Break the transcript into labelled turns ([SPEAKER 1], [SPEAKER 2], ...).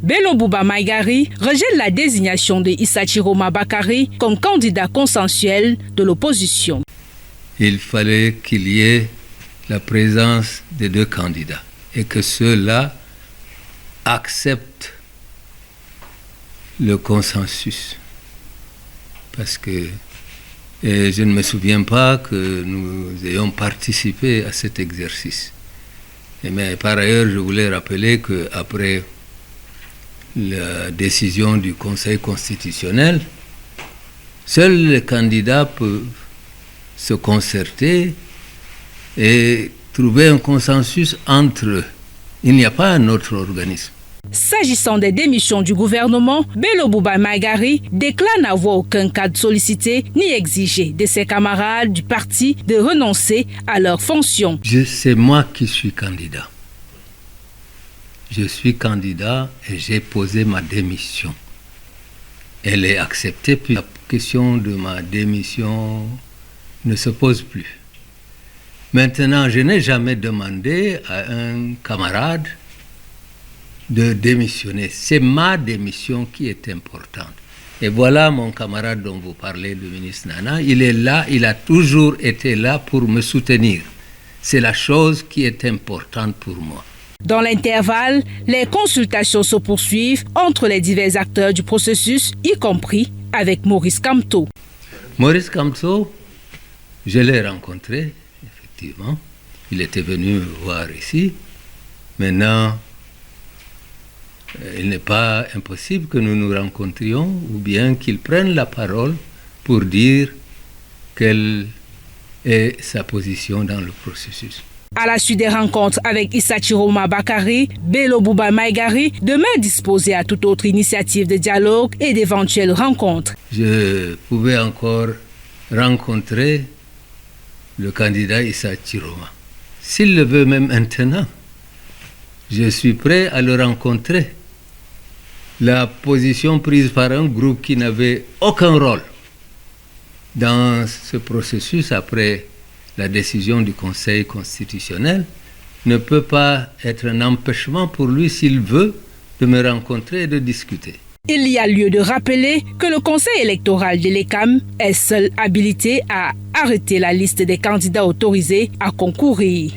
[SPEAKER 1] Bello Bouba Maïgari rejette la désignation de Issa Chiroma Bakary comme candidat consensuel de l'opposition.
[SPEAKER 2] Il fallait qu'il y ait la présence des deux candidats et que ceux-là acceptent le consensus. Parce que je ne me souviens pas que nous ayons participé à cet exercice. Mais par ailleurs, je voulais rappeler qu'après la décision du Conseil constitutionnel, seuls les candidats peuvent se concerter et trouver un consensus entre eux. Il n'y a pas un autre organisme.
[SPEAKER 1] S'agissant des démissions du gouvernement, Bello Bouba Maïgari déclare n'avoir aucun cadre sollicité ni exigé de ses camarades du parti de renoncer à leurs fonctions.
[SPEAKER 2] C'est moi qui suis candidat. Je suis candidat et j'ai posé ma démission. Elle est acceptée, puis la question de ma démission ne se pose plus. Maintenant, je n'ai jamais demandé à un camarade de démissionner. C'est ma démission qui est importante. Et voilà mon camarade dont vous parlez, le ministre Nana. Il est là, il a toujours été là pour me soutenir. C'est la chose qui est importante pour moi.
[SPEAKER 1] Dans l'intervalle, les consultations se poursuivent entre les divers acteurs du processus, y compris avec Maurice Kamto.
[SPEAKER 2] Maurice Kamto, je l'ai rencontré, effectivement. Il était venu me voir ici. Maintenant, il n'est pas impossible que nous nous rencontrions ou bien qu'il prenne la parole pour dire quelle est sa position dans le processus.
[SPEAKER 1] À la suite des rencontres avec Issa Chiroma Bakary, Bello Bouba Maïgari demeure disposé à toute autre initiative de dialogue et d'éventuelles rencontres.
[SPEAKER 2] Je pouvais encore rencontrer le candidat Issa Chiroma. S'il le veut même maintenant, je suis prêt à le rencontrer. La position prise par un groupe qui n'avait aucun rôle dans ce processus après la décision du Conseil constitutionnel ne peut pas être un empêchement pour lui, s'il veut, de me rencontrer et de discuter.
[SPEAKER 1] Il y a lieu de rappeler que le Conseil électoral de l'ECAM est seul habilité à arrêter la liste des candidats autorisés à concourir.